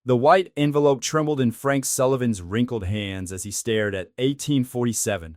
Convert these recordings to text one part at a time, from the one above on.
The white envelope trembled in Frank Sullivan's wrinkled hands as he stared at 1847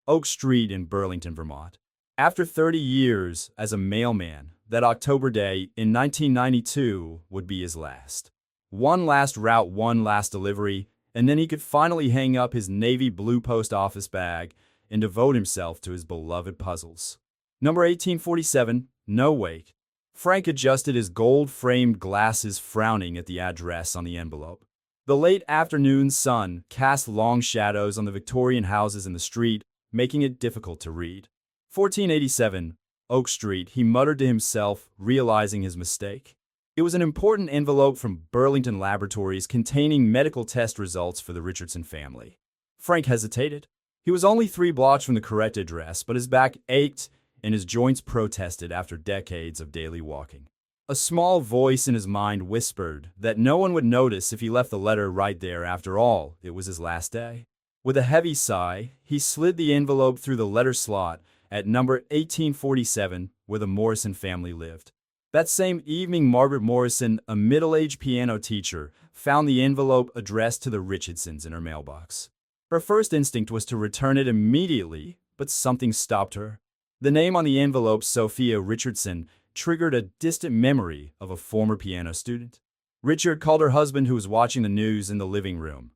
Oak Street in Burlington, Vermont. After 30 years as a mailman, that October day in 1992 would be his last. One last route, one last delivery, and then he could finally hang up his navy blue post office bag and devote himself to his beloved puzzles. Number 1847, no wait. Frank adjusted his gold-framed glasses, frowning at the address on the envelope. The late afternoon sun cast long shadows on the Victorian houses in the street, making it difficult to read. 1487, Oak Street, he muttered to himself, realizing his mistake. It was an important envelope from Burlington Laboratories containing medical test results for the Richardson family. Frank hesitated. He was only 3 blocks from the correct address, but his back ached and his joints protested after decades of daily walking. A small voice in his mind whispered that no one would notice if he left the letter right there. After all, it was his last day. With a heavy sigh, he slid the envelope through the letter slot at number 1847, where the Morrison family lived. That same evening, Margaret Morrison, a middle-aged piano teacher, found the envelope addressed to the Richardsons in her mailbox. Her first instinct was to return it immediately, but something stopped her. The name on the envelope, Sophia Richardson, triggered a distant memory of a former piano student. Richard called her husband, who was watching the news in the living room.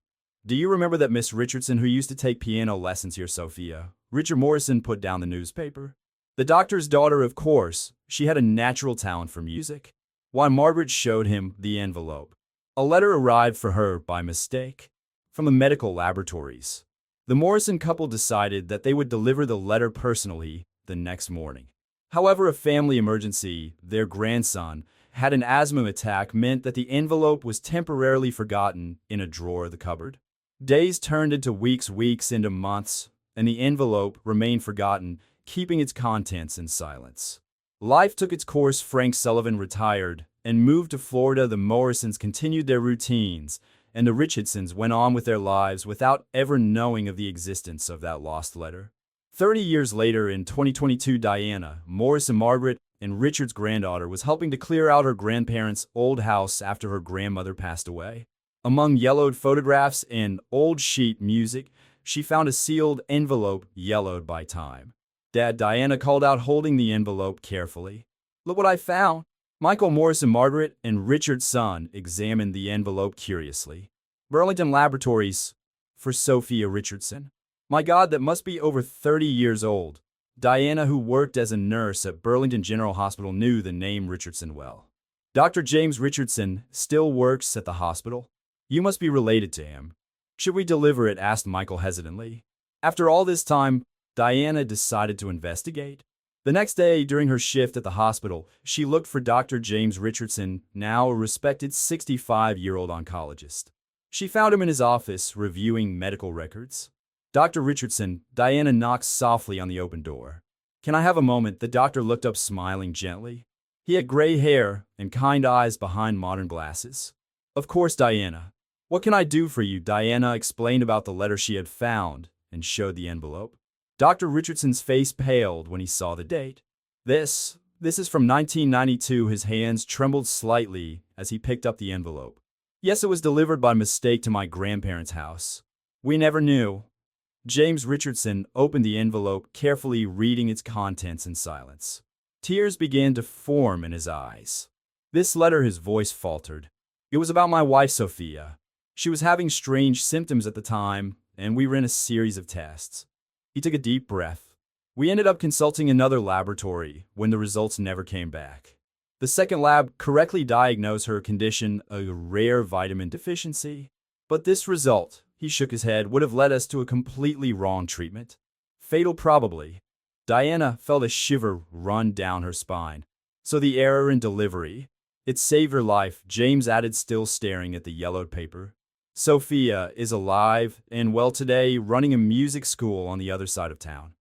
"Do you remember that Miss Richardson who used to take piano lessons here, Sophia?" Richard Morrison put down the newspaper. The doctor's daughter, of course. She had a natural talent for music. Why, Margaret showed him the envelope. A letter arrived for her by mistake from the medical laboratories. The Morrison couple decided that they would deliver the letter personally the next morning. However, a family emergency, their grandson, had an asthma attack, meant that the envelope was temporarily forgotten in a drawer of the cupboard. Days turned into weeks, weeks into months, and the envelope remained forgotten, keeping its contents in silence. Life took its course. Frank Sullivan retired and moved to Florida. The Morrisons continued their routines, and the Richardsons went on with their lives without ever knowing of the existence of that lost letter. 30 years later, in 2022, Diana Morrison, Margaret and Richard's granddaughter, was helping to clear out her grandparents' old house after her grandmother passed away. Among yellowed photographs and old sheet music, she found a sealed envelope yellowed by time. "Dad," Diana called out, holding the envelope carefully. "Look what I found." Michael Morrison, Margaret, and Richard's son examined the envelope curiously. "Burlington Laboratories for Sophia Richardson." "My God, that must be over 30 years old." Diana, who worked as a nurse at Burlington General Hospital, knew the name Richardson well. "Dr. James Richardson still works at the hospital. You must be related to him." "Should we deliver it?" asked Michael hesitantly. After all this time, Diana decided to investigate. The next day, during her shift at the hospital, she looked for Dr. James Richardson, now a respected 65-year-old oncologist. She found him in his office, reviewing medical records. "Dr. Richardson," Diana knocked softly on the open door. "Can I have a moment?" The doctor looked up, smiling gently. He had gray hair and kind eyes behind modern glasses. "Of course, Diana. What can I do for you?" Diana explained about the letter she had found and showed the envelope. Dr. Richardson's face paled when he saw the date. This is from 1992. His hands trembled slightly as he picked up the envelope. "Yes, it was delivered by mistake to my grandparents' house. We never knew." James Richardson opened the envelope, carefully reading its contents in silence. Tears began to form in his eyes. "This letter," his voice faltered. "It was about my wife, Sophia. She was having strange symptoms at the time, and we ran a series of tests." He took a deep breath. "We ended up consulting another laboratory when the results never came back. The second lab correctly diagnosed her condition, a rare vitamin deficiency. But this result," he shook his head, "would have led us to a completely wrong treatment. Fatal, probably." Diana felt a shiver run down her spine. "So the error in delivery, it saved her life," James added, still staring at the yellowed paper. "Sophia is alive and well today, running a music school on the other side of town."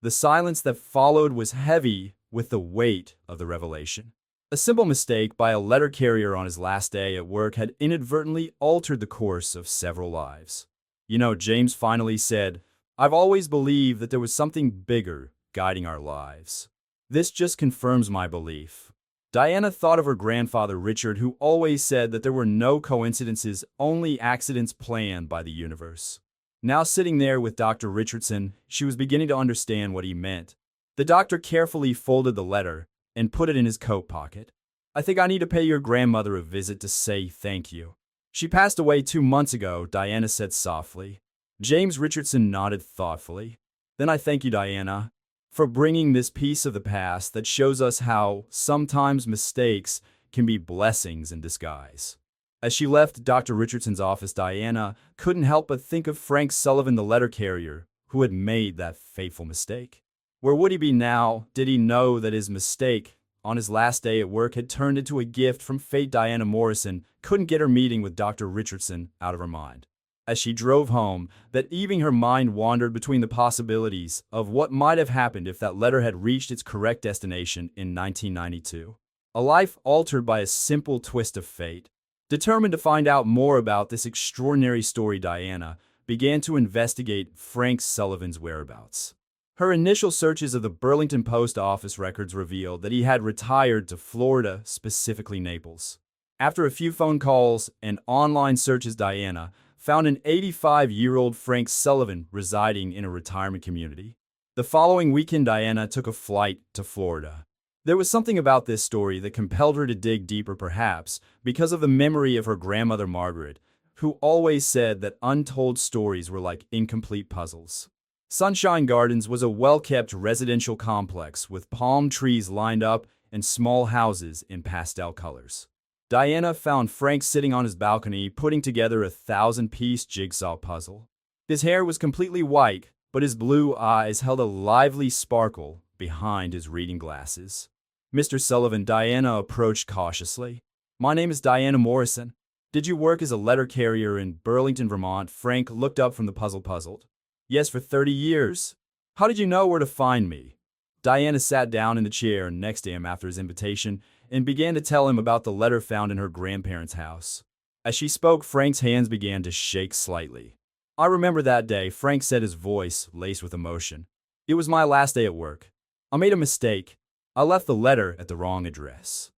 The silence that followed was heavy with the weight of the revelation. A simple mistake by a letter carrier on his last day at work had inadvertently altered the course of several lives. "You know," James finally said, "I've always believed that there was something bigger guiding our lives. This just confirms my belief." Diana thought of her grandfather Richard, who always said that there were no coincidences, only accidents planned by the universe. Now sitting there with Dr. Richardson, she was beginning to understand what he meant. The doctor carefully folded the letter and put it in his coat pocket. "I think I need to pay your grandmother a visit to say thank you. She passed away 2 months ago," Diana said softly. James Richardson nodded thoughtfully. "Then I thank you, Diana, for bringing this piece of the past that shows us how sometimes mistakes can be blessings in disguise." As she left Dr. Richardson's office, Diana couldn't help but think of Frank Sullivan, the letter carrier, who had made that fateful mistake. Where would he be now? Did he know that his mistake on his last day at work had turned into a gift from fate? Diana Morrison couldn't get her meeting with Dr. Richardson out of her mind. As she drove home, that evening her mind wandered between the possibilities of what might have happened if that letter had reached its correct destination in 1992. A life altered by a simple twist of fate. Determined to find out more about this extraordinary story, Diana began to investigate Frank Sullivan's whereabouts. Her initial searches of the Burlington Post Office records revealed that he had retired to Florida, specifically Naples. After a few phone calls and online searches, Diana found an 85-year-old Frank Sullivan residing in a retirement community. The following weekend, Diana took a flight to Florida. There was something about this story that compelled her to dig deeper, perhaps because of the memory of her grandmother Margaret, who always said that untold stories were like incomplete puzzles. Sunshine Gardens was a well-kept residential complex with palm trees lined up and small houses in pastel colors. Diana found Frank sitting on his balcony putting together a 1,000-piece jigsaw puzzle. His hair was completely white, but his blue eyes held a lively sparkle behind his reading glasses. "Mr. Sullivan," Diana approached cautiously. "My name is Diana Morrison. Did you work as a letter carrier in Burlington, Vermont?" Frank looked up from the puzzle, puzzled. "Yes, for 30 years. How did you know where to find me?" Diana sat down in the chair next to him after his invitation and began to tell him about the letter found in her grandparents' house. As she spoke, Frank's hands began to shake slightly. "I remember that day," Frank said, his voice laced with emotion. "It was my last day at work. I made a mistake. I left the letter at the wrong address."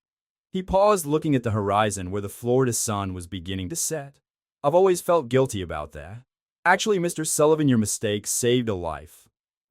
He paused, looking at the horizon where the Florida sun was beginning to set. "I've always felt guilty about that. Actually, Mr. Sullivan, your mistake saved a life."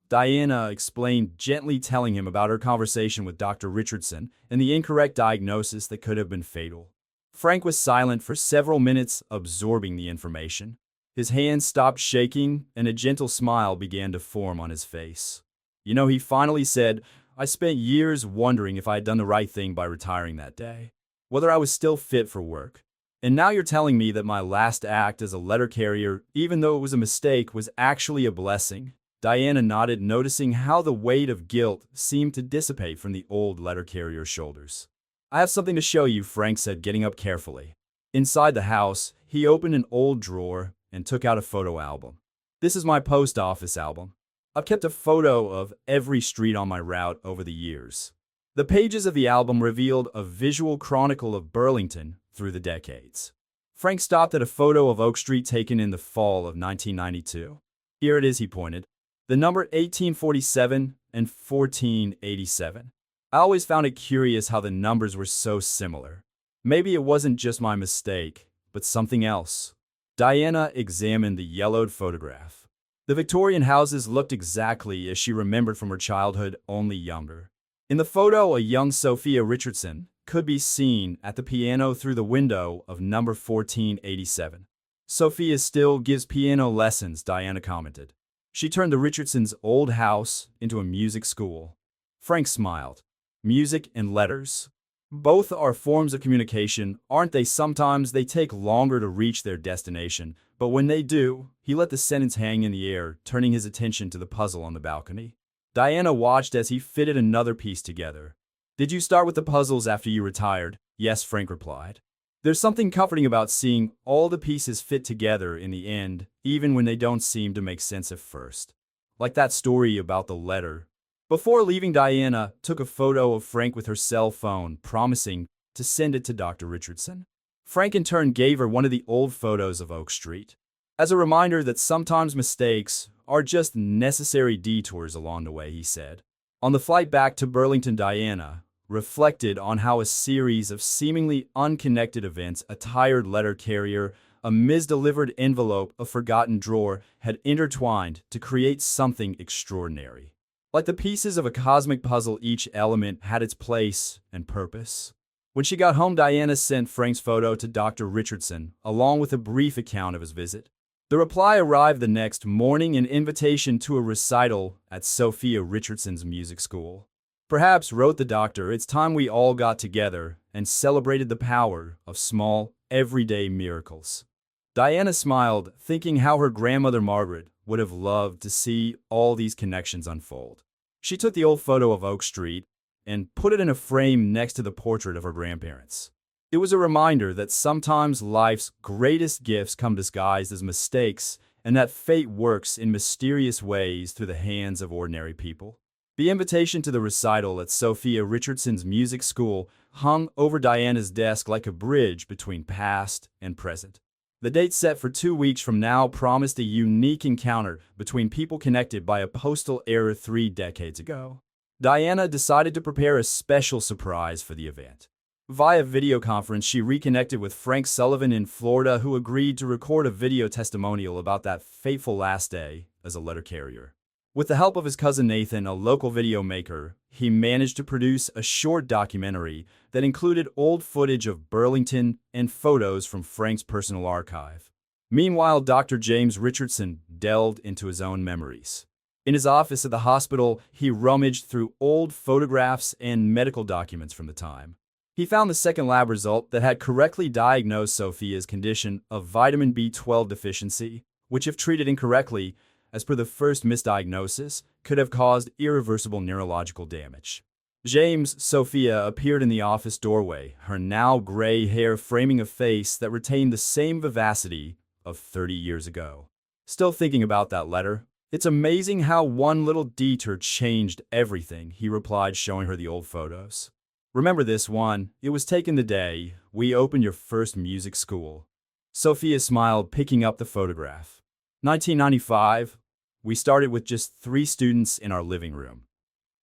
Diana explained, gently telling him about her conversation with Dr. Richardson and the incorrect diagnosis that could have been fatal. Frank was silent for several minutes, absorbing the information. His hands stopped shaking, and a gentle smile began to form on his face. "You know," he finally said, "I spent years wondering if I had done the right thing by retiring that day, whether I was still fit for work. And now you're telling me that my last act as a letter carrier, even though it was a mistake, was actually a blessing." Diana nodded, noticing how the weight of guilt seemed to dissipate from the old letter carrier's shoulders. "I have something to show you," Frank said, getting up carefully. Inside the house, he opened an old drawer and took out a photo album. "This is my post office album. I've kept a photo of every street on my route over the years." The pages of the album revealed a visual chronicle of Burlington through the decades. Frank stopped at a photo of Oak Street taken in the fall of 1992. "Here it is," he pointed. "The number 1847 and 1487. I always found it curious how the numbers were so similar. Maybe it wasn't just my mistake, but something else." Diana examined the yellowed photograph. The Victorian houses looked exactly as she remembered from her childhood, only younger. In the photo, a young Sophia Richardson could be seen at the piano through the window of number 1487. "Sophia still gives piano lessons," Diana commented. "She turned the Richardsons' old house into a music school." Frank smiled. "Music and letters? Both are forms of communication, aren't they? Sometimes they take longer to reach their destination, but when they do," he let the sentence hang in the air, turning his attention to the puzzle on the balcony. Diana watched as he fitted another piece together. "Did you start with the puzzles after you retired?" "Yes," Frank replied. "There's something comforting about seeing all the pieces fit together in the end, even when they don't seem to make sense at first. Like that story about the letter." Before leaving, Diana took a photo of Frank with her cell phone, promising to send it to Dr. Richardson. Frank in turn gave her one of the old photos of Oak Street, as a reminder that sometimes mistakes are just necessary detours along the way, he said. On the flight back to Burlington, Diana reflected on how a series of seemingly unconnected events, a tired letter carrier, a misdelivered envelope, a forgotten drawer, had intertwined to create something extraordinary. Like the pieces of a cosmic puzzle, each element had its place and purpose. When she got home, Diana sent Frank's photo to Dr. Richardson, along with a brief account of his visit. The reply arrived the next morning, an invitation to a recital at Sophia Richardson's music school. Perhaps, wrote the doctor, it's time we all got together and celebrated the power of small, everyday miracles. Diana smiled, thinking how her grandmother Margaret would have loved to see all these connections unfold. She took the old photo of Oak Street and put it in a frame next to the portrait of her grandparents. It was a reminder that sometimes life's greatest gifts come disguised as mistakes, and that fate works in mysterious ways through the hands of ordinary people. The invitation to the recital at Sophia Richardson's music school hung over Diana's desk like a bridge between past and present. The date, set for 2 weeks from now, promised a unique encounter between people connected by a postal error 3 decades ago. Diana decided to prepare a special surprise for the event. Via video conference, she reconnected with Frank Sullivan in Florida, who agreed to record a video testimonial about that fateful last day as a letter carrier. With the help of his cousin Nathan, a local video maker, he managed to produce a short documentary that included old footage of Burlington and photos from Frank's personal archive. Meanwhile, Dr. James Richardson delved into his own memories. In his office at the hospital, he rummaged through old photographs and medical documents from the time. He found the second lab result that had correctly diagnosed Sophia's condition of vitamin B12 deficiency, which, if treated incorrectly, as per the first misdiagnosis, could have caused irreversible neurological damage. James, Sophia, appeared in the office doorway, her now gray hair framing a face that retained the same vivacity of 30 years ago. Still thinking about that letter? It's amazing how one little detour changed everything, he replied, showing her the old photos. Remember this one? It was taken the day we opened your first music school. Sophia smiled, picking up the photograph. 1995. We started with just 3 students in our living room.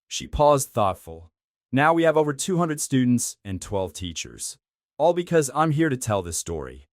She paused, thoughtful. Now we have over 200 students and 12 teachers. All because I'm here to tell this story.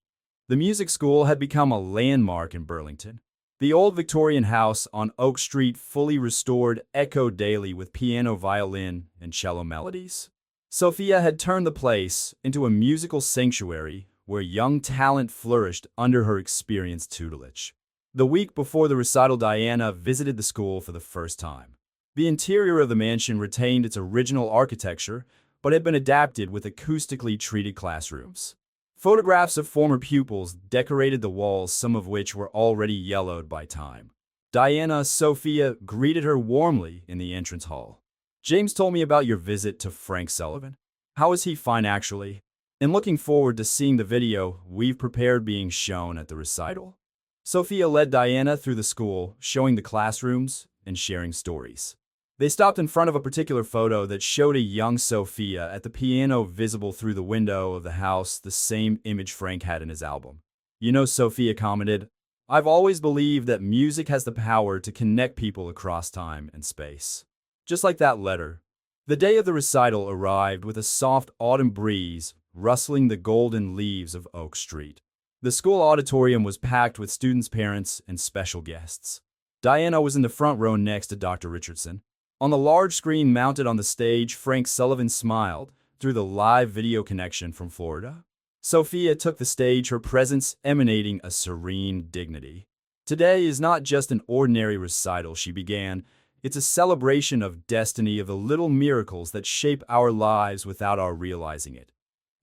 The music school had become a landmark in Burlington. The old Victorian house on Oak Street, fully restored, echoed daily with piano, violin, and cello melodies. Sophia had turned the place into a musical sanctuary where young talent flourished under her experienced tutelage. The week before the recital, Diana visited the school for the first time. The interior of the mansion retained its original architecture, but had been adapted with acoustically treated classrooms. Photographs of former pupils decorated the walls, some of which were already yellowed by time. Sophia greeted her warmly in the entrance hall. James told me about your visit to Frank Sullivan. How is he? Fine, actually. And looking forward to seeing the video we've prepared being shown at the recital. Sophia led Diana through the school, showing the classrooms and sharing stories. They stopped in front of a particular photo that showed a young Sophia at the piano, visible through the window of the house, the same image Frank had in his album. You know, Sophia commented, I've always believed that music has the power to connect people across time and space. Just like that letter. The day of the recital arrived with a soft autumn breeze rustling the golden leaves of Oak Street. The school auditorium was packed with students' parents and special guests. Diana was in the front row next to Dr. Richardson. On the large screen mounted on the stage, Frank Sullivan smiled through the live video connection from Florida. Sophia took the stage, her presence emanating a serene dignity. Today is not just an ordinary recital, she began. It's a celebration of destiny, of the little miracles that shape our lives without our realizing it.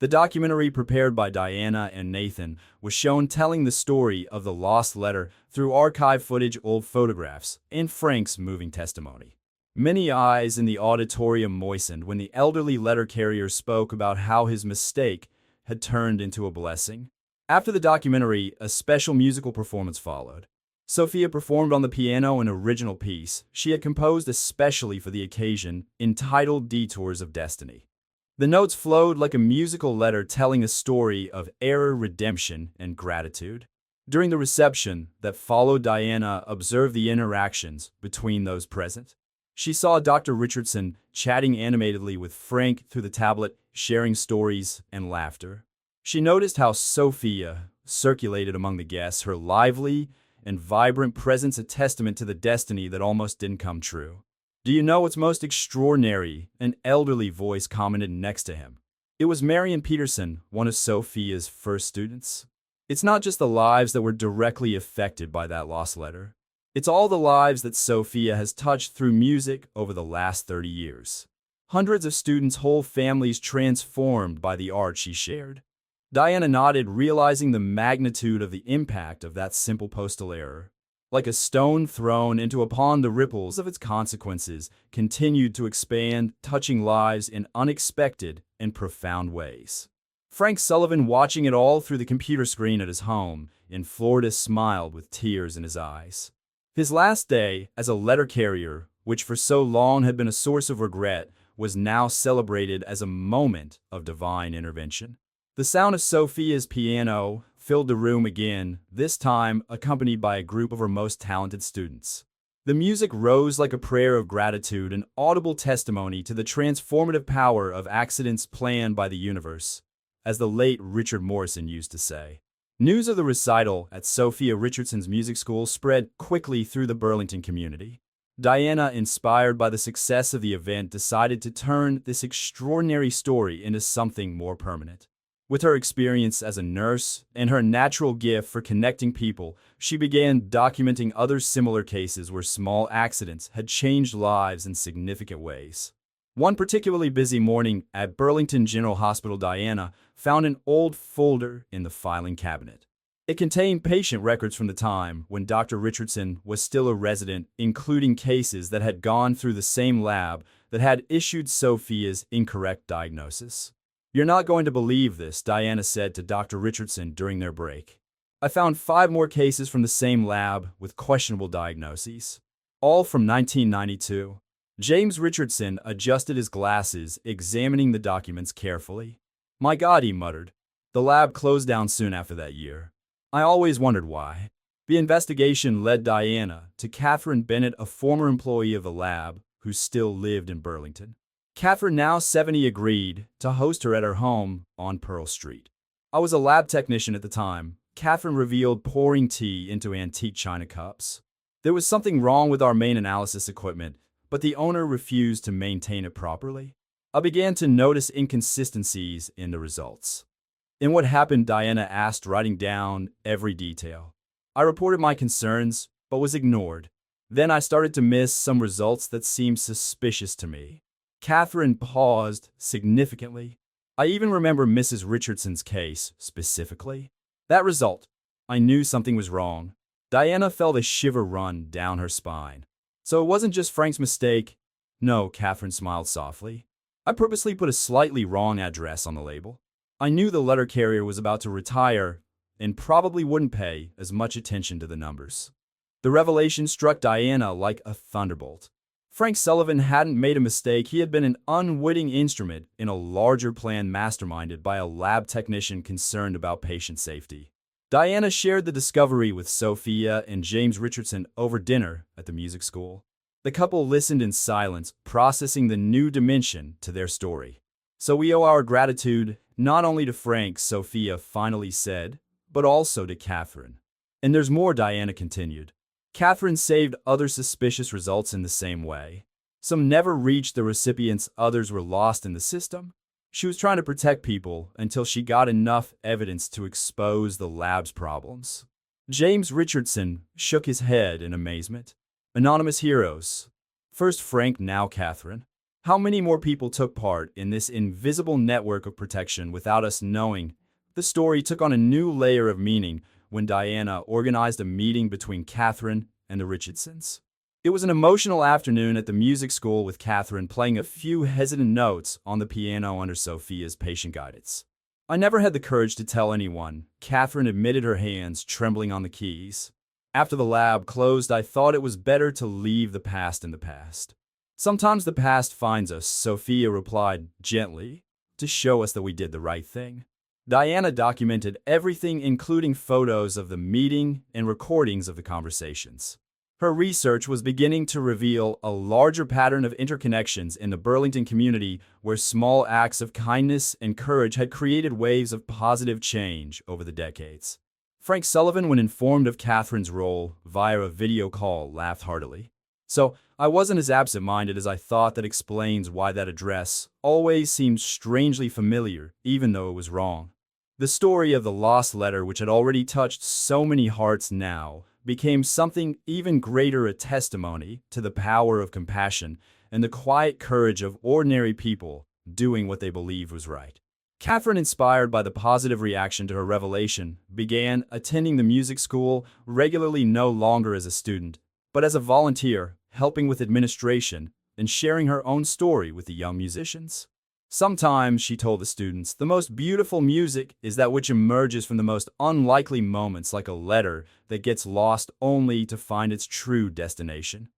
The documentary prepared by Diana and Nathan was shown, telling the story of the lost letter through archive footage, old photographs, and Frank's moving testimony. Many eyes in the auditorium moistened when the elderly letter carrier spoke about how his mistake had turned into a blessing. After the documentary, a special musical performance followed. Sophia performed on the piano an original piece she had composed especially for the occasion, entitled Detours of Destiny. The notes flowed like a musical letter, telling a story of error, redemption, and gratitude. During the reception that followed, Diana observed the interactions between those present. She saw Dr. Richardson chatting animatedly with Frank through the tablet, sharing stories and laughter. She noticed how Sophia circulated among the guests, her lively and vibrant presence a testament to the destiny that almost didn't come true. "Do you know what's most extraordinary?" An elderly voice commented next to him. It was Marion Peterson, one of Sophia's first students. "It's not just the lives that were directly affected by that lost letter. It's all the lives that Sophia has touched through music over the last 30 years. Hundreds of students' whole families transformed by the art she shared." Diana nodded, realizing the magnitude of the impact of that simple postal error. Like a stone thrown into a pond, the ripples of its consequences continued to expand, touching lives in unexpected and profound ways. Frank Sullivan, watching it all through the computer screen at his home in Florida, smiled with tears in his eyes. His last day as a letter carrier, which for so long had been a source of regret, was now celebrated as a moment of divine intervention. The sound of Sophia's piano filled the room again, this time accompanied by a group of her most talented students. The music rose like a prayer of gratitude, an audible testimony to the transformative power of accidents planned by the universe, as the late Richard Morrison used to say. News of the recital at Sophia Richardson's music school spread quickly through the Burlington community. Diana, inspired by the success of the event, decided to turn this extraordinary story into something more permanent. With her experience as a nurse and her natural gift for connecting people, she began documenting other similar cases where small accidents had changed lives in significant ways. One particularly busy morning at Burlington General Hospital, Diana found an old folder in the filing cabinet. It contained patient records from the time when Dr. Richardson was still a resident, including cases that had gone through the same lab that had issued Sophia's incorrect diagnosis. "You're not going to believe this," Diana said to Dr. Richardson during their break. "I found 5 more cases from the same lab with questionable diagnoses, all from 1992. James Richardson adjusted his glasses, examining the documents carefully. "My God," he muttered. "The lab closed down soon after that year. I always wondered why." The investigation led Diana to Catherine Bennett, a former employee of the lab who still lived in Burlington. Catherine, now 70, agreed to host her at her home on Pearl Street. "I was a lab technician at the time," Catherine revealed, pouring tea into antique china cups. "There was something wrong with our main analysis equipment, but the owner refused to maintain it properly. I began to notice inconsistencies in the results." "And what happened?" Diana asked, writing down every detail. "I reported my concerns, but was ignored. Then I started to miss some results that seemed suspicious to me." Catherine paused significantly. "I even remember Mrs. Richardson's case specifically. That result, I knew something was wrong." Diana felt a shiver run down her spine. "So it wasn't just Frank's mistake?" "No," Catherine smiled softly. "I purposely put a slightly wrong address on the label. I knew the letter carrier was about to retire and probably wouldn't pay as much attention to the numbers." The revelation struck Diana like a thunderbolt. Frank Sullivan hadn't made a mistake. He had been an unwitting instrument in a larger plan masterminded by a lab technician concerned about patient safety. Diana shared the discovery with Sophia and James Richardson over dinner at the music school. The couple listened in silence, processing the new dimension to their story. "So we owe our gratitude not only to Frank," Sophia finally said, "but also to Catherine." "And there's more," Diana continued. "Catherine saved other suspicious results in the same way. Some never reached the recipients, others were lost in the system. She was trying to protect people until she got enough evidence to expose the lab's problems." James Richardson shook his head in amazement. "Anonymous heroes. First Frank, now Catherine. How many more people took part in this invisible network of protection without us knowing?" The story took on a new layer of meaning when Diana organized a meeting between Catherine and the Richardsons. It was an emotional afternoon at the music school, with Catherine playing a few hesitant notes on the piano under Sophia's patient guidance. "I never had the courage to tell anyone," Catherine admitted, her hands trembling on the keys. "After the lab closed, I thought it was better to leave the past in the past." "Sometimes the past finds us," Sophia replied gently, "to show us that we did the right thing." Diana documented everything, including photos of the meeting and recordings of the conversations. Her research was beginning to reveal a larger pattern of interconnections in the Burlington community where small acts of kindness and courage had created waves of positive change over the decades. Frank Sullivan, when informed of Catherine's role via a video call, laughed heartily. So, I wasn't as absent-minded as I thought. That explains why that address always seemed strangely familiar, even though it was wrong. The story of the lost letter, which had already touched so many hearts now, became something even greater, a testimony to the power of compassion and the quiet courage of ordinary people doing what they believed was right. Catherine, inspired by the positive reaction to her revelation, began attending the music school regularly, no longer as a student, but as a volunteer, helping with administration and sharing her own story with the young musicians. Sometimes, she told the students, the most beautiful music is that which emerges from the most unlikely moments, like a letter that gets lost only to find its true destination.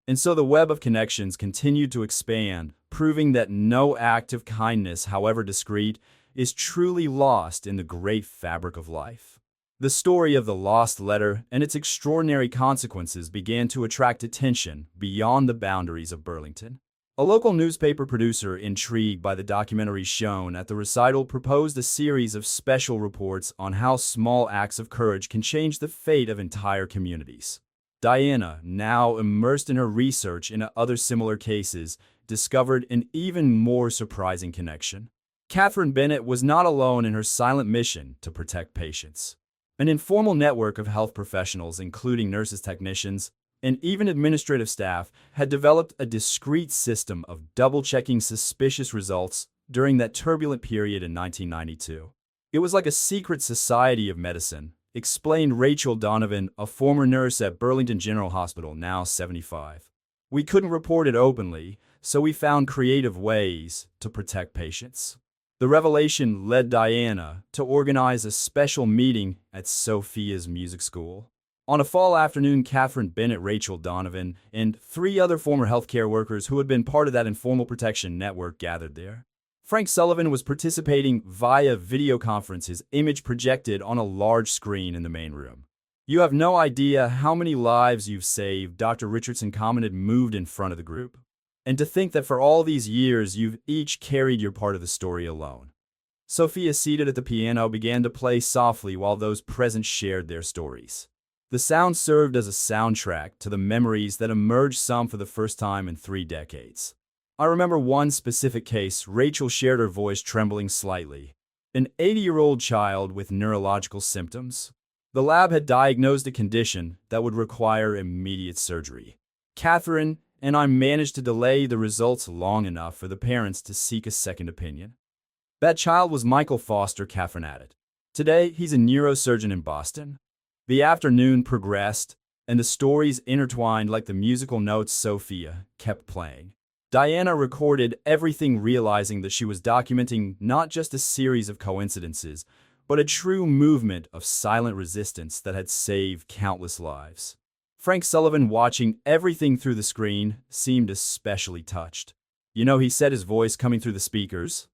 And so the web of connections continued to expand, proving that no act of kindness, however discreet, is truly lost in the great fabric of life. The story of the lost letter and its extraordinary consequences began to attract attention beyond the boundaries of Burlington. A local newspaper producer, intrigued by the documentaries shown at the recital, proposed a series of special reports on how small acts of courage can change the fate of entire communities. Diana, now immersed in her research into other similar cases, discovered an even more surprising connection. Catherine Bennett was not alone in her silent mission to protect patients. An informal network of health professionals, including nurses, technicians, and even administrative staff, had developed a discreet system of double-checking suspicious results during that turbulent period in 1992. It was like a secret society of medicine, explained Rachel Donovan, a former nurse at Burlington General Hospital, now 75. We couldn't report it openly, so we found creative ways to protect patients. The revelation led Diana to organize a special meeting at Sophia's music school. On a fall afternoon, Catherine Bennett, Rachel Donovan, and 3 other former healthcare workers who had been part of that informal protection network gathered there. Frank Sullivan was participating via video conference, his image projected on a large screen in the main room. "You have no idea how many lives you've saved," Dr. Richardson commented, moved in front of the group. "And to think that for all these years you've each carried your part of the story alone." Sophia, seated at the piano, began to play softly while those present shared their stories. The sound served as a soundtrack to the memories that emerged, some for the first time in 3 decades. "I remember one specific case," Rachel shared, her voice trembling slightly. "An 80-year-old child with neurological symptoms. The lab had diagnosed a condition that would require immediate surgery. Catherine and I managed to delay the results long enough for the parents to seek a second opinion. That child was Michael Foster," Catherine added. "Today, he's a neurosurgeon in Boston." The afternoon progressed, and the stories intertwined like the musical notes. Sophia kept playing. Diana recorded everything, realizing that she was documenting not just a series of coincidences, but a true movement of silent resistance that had saved countless lives. Frank Sullivan, watching everything through the screen, seemed especially touched. "You know," he said, his voice coming through the speakers,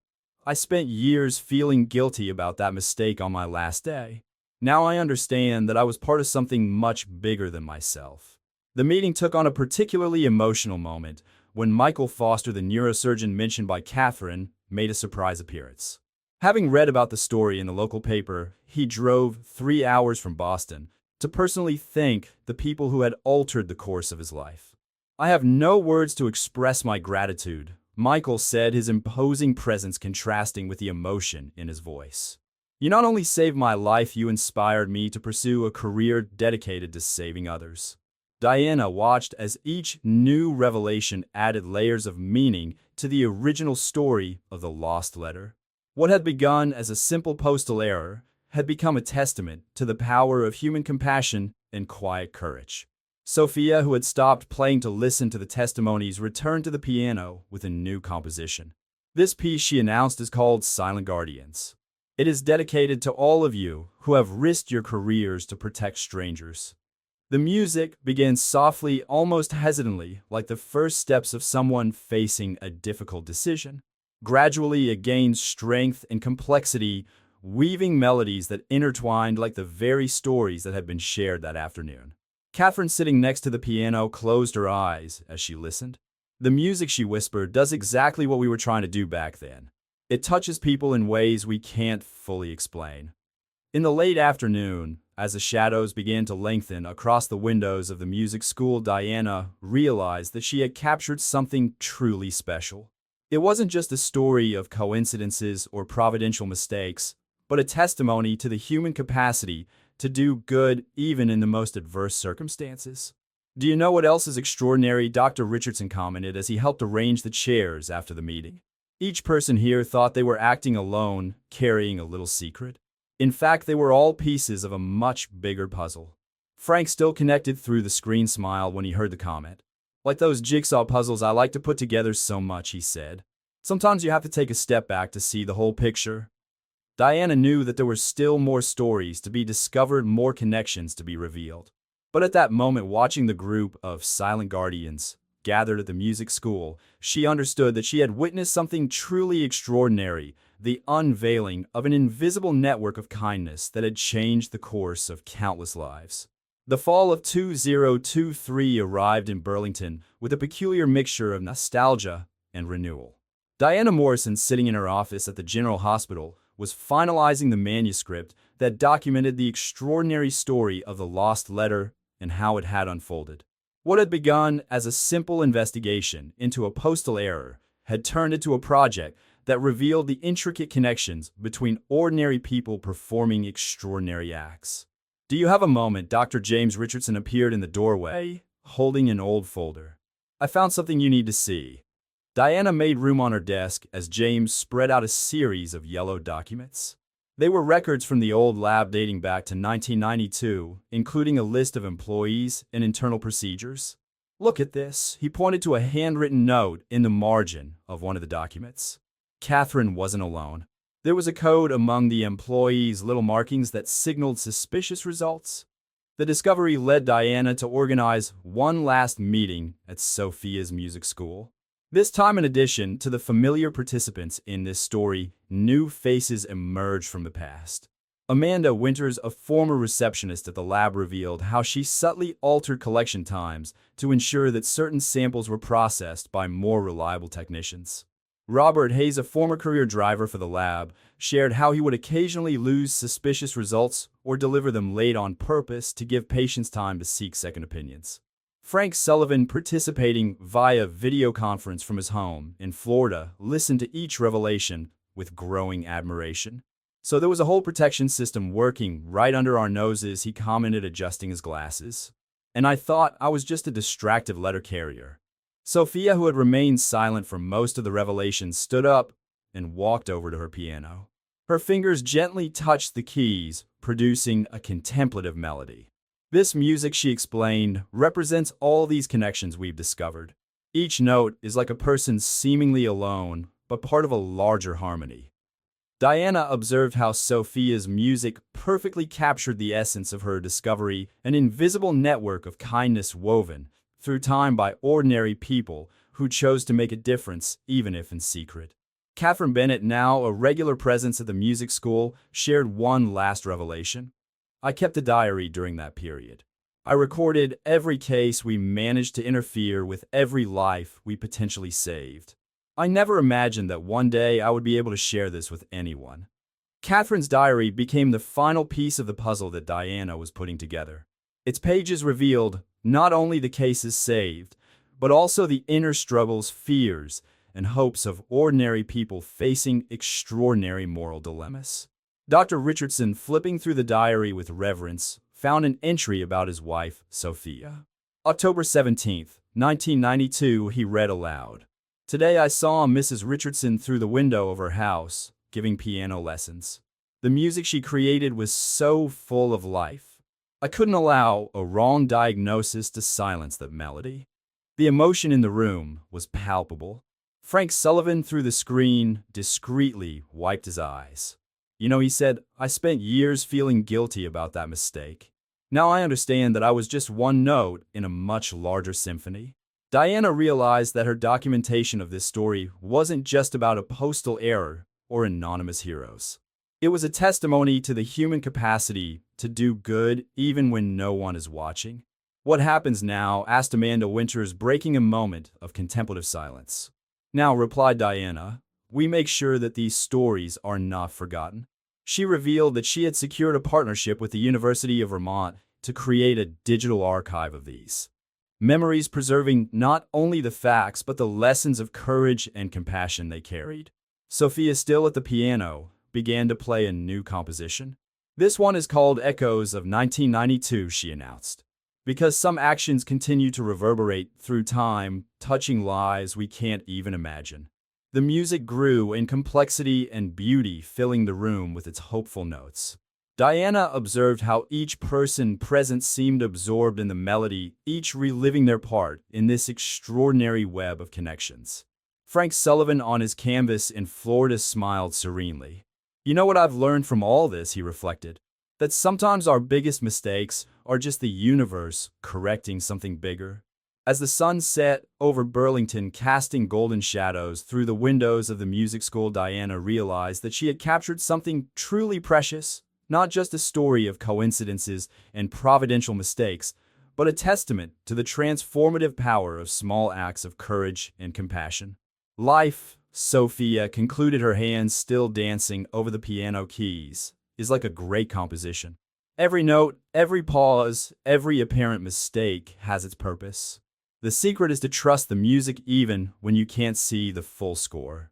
"I spent years feeling guilty about that mistake on my last day. Now I understand that I was part of something much bigger than myself." The meeting took on a particularly emotional moment when Michael Foster, the neurosurgeon mentioned by Catherine, made a surprise appearance. Having read about the story in the local paper, he drove 3 hours from Boston to personally thank the people who had altered the course of his life. "I have no words to express my gratitude," Michael said, his imposing presence contrasting with the emotion in his voice. "You not only saved my life, you inspired me to pursue a career dedicated to saving others." Diana watched as each new revelation added layers of meaning to the original story of the lost letter. What had begun as a simple postal error had become a testament to the power of human compassion and quiet courage. Sophia, who had stopped playing to listen to the testimonies, returned to the piano with a new composition. This piece, she announced, is called Silent Guardians. It is dedicated to all of you who have risked your careers to protect strangers. The music began softly, almost hesitantly, like the first steps of someone facing a difficult decision. Gradually, it gained strength and complexity, weaving melodies that intertwined like the very stories that had been shared that afternoon. Catherine, sitting next to the piano, closed her eyes as she listened. The music, she whispered, does exactly what we were trying to do back then. It touches people in ways we can't fully explain. In the late afternoon, as the shadows began to lengthen across the windows of the music school, Diana realized that she had captured something truly special. It wasn't just a story of coincidences or providential mistakes, but a testimony to the human capacity to do good even in the most adverse circumstances. Do you know what else is extraordinary? Dr. Richardson commented as he helped arrange the chairs after the meeting. Each person here thought they were acting alone, carrying a little secret. In fact, they were all pieces of a much bigger puzzle. Frank, still connected through the screen, smiled when he heard the comment. Like those jigsaw puzzles I like to put together so much, he said. Sometimes you have to take a step back to see the whole picture. Diana knew that there were still more stories to be discovered, more connections to be revealed. But at that moment, watching the group of silent guardians gathered at the music school, she understood that she had witnessed something truly extraordinary, the unveiling of an invisible network of kindness that had changed the course of countless lives. The fall of 2023 arrived in Burlington with a peculiar mixture of nostalgia and renewal. Diana Morrison, sitting in her office at the General Hospital, was finalizing the manuscript that documented the extraordinary story of the lost letter and how it had unfolded. What had begun as a simple investigation into a postal error had turned into a project that revealed the intricate connections between ordinary people performing extraordinary acts. Do you have a moment? Dr. James Richardson appeared in the doorway, holding an old folder. I found something you need to see. Diana made room on her desk as James spread out a series of yellow documents. They were records from the old lab dating back to 1992, including a list of employees and internal procedures. Look at this. He pointed to a handwritten note in the margin of one of the documents. Catherine wasn't alone. There was a code among the employees' little markings that signaled suspicious results. The discovery led Diana to organize one last meeting at Sophia's music school. This time, in addition to the familiar participants in this story, new faces emerged from the past. Amanda Winters, a former receptionist at the lab, revealed how she subtly altered collection times to ensure that certain samples were processed by more reliable technicians. Robert Hayes, a former courier driver for the lab, shared how he would occasionally lose suspicious results or deliver them late on purpose to give patients time to seek second opinions. Frank Sullivan, participating via video conference from his home in Florida, listened to each revelation with growing admiration. So there was a whole protection system working right under our noses, he commented, adjusting his glasses. And I thought I was just a distracted letter carrier. Sophia, who had remained silent for most of the revelations, stood up and walked over to her piano. Her fingers gently touched the keys, producing a contemplative melody. This music, she explained, represents all these connections we've discovered. Each note is like a person seemingly alone, but part of a larger harmony. Diana observed how Sophia's music perfectly captured the essence of her discovery, an invisible network of kindness woven through time by ordinary people who chose to make a difference, even if in secret. Catherine Bennett, now a regular presence at the music school, shared one last revelation. I kept a diary during that period. I recorded every case we managed to interfere with, every life we potentially saved. I never imagined that one day I would be able to share this with anyone. Catherine's diary became the final piece of the puzzle that Diana was putting together. Its pages revealed not only the cases saved, but also the inner struggles, fears, and hopes of ordinary people facing extraordinary moral dilemmas. Dr. Richardson, flipping through the diary with reverence, found an entry about his wife, Sophia. October 17, 1992, he read aloud. Today I saw Mrs. Richardson through the window of her house, giving piano lessons. The music she created was so full of life. I couldn't allow a wrong diagnosis to silence that melody. The emotion in the room was palpable. Frank Sullivan, through the screen, discreetly wiped his eyes. You know, he said, I spent years feeling guilty about that mistake. Now I understand that I was just one note in a much larger symphony. Diana realized that her documentation of this story wasn't just about a postal error or anonymous heroes. It was a testimony to the human capacity to do good even when no one is watching. "What happens now?" asked Amanda Winters, breaking a moment of contemplative silence. "Now," replied Diana, "we make sure that these stories are not forgotten." She revealed that she had secured a partnership with the University of Vermont to create a digital archive of these memories, preserving not only the facts but the lessons of courage and compassion they carried. Sophia, still at the piano, began to play a new composition. "This one is called Echoes of 1992, she announced. "Because some actions continue to reverberate through time, touching lives we can't even imagine." The music grew in complexity and beauty, filling the room with its hopeful notes. Diana observed how each person present seemed absorbed in the melody, each reliving their part in this extraordinary web of connections. Frank Sullivan, on his canvas in Florida, smiled serenely. "You know what I've learned from all this," he reflected, "that sometimes our biggest mistakes are just the universe correcting something bigger." As the sun set over Burlington, casting golden shadows through the windows of the music school, Diana realized that she had captured something truly precious, not just a story of coincidences and providential mistakes, but a testament to the transformative power of small acts of courage and compassion. "Life," Sophia concluded, her hands still dancing over the piano keys, "is like a great composition. Every note, every pause, every apparent mistake has its purpose. The secret is to trust the music even when you can't see the full score."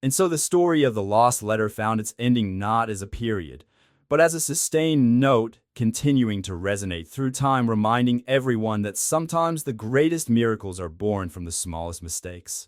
And so the story of the lost letter found its ending not as a period, but as a sustained note continuing to resonate through time, reminding everyone that sometimes the greatest miracles are born from the smallest mistakes.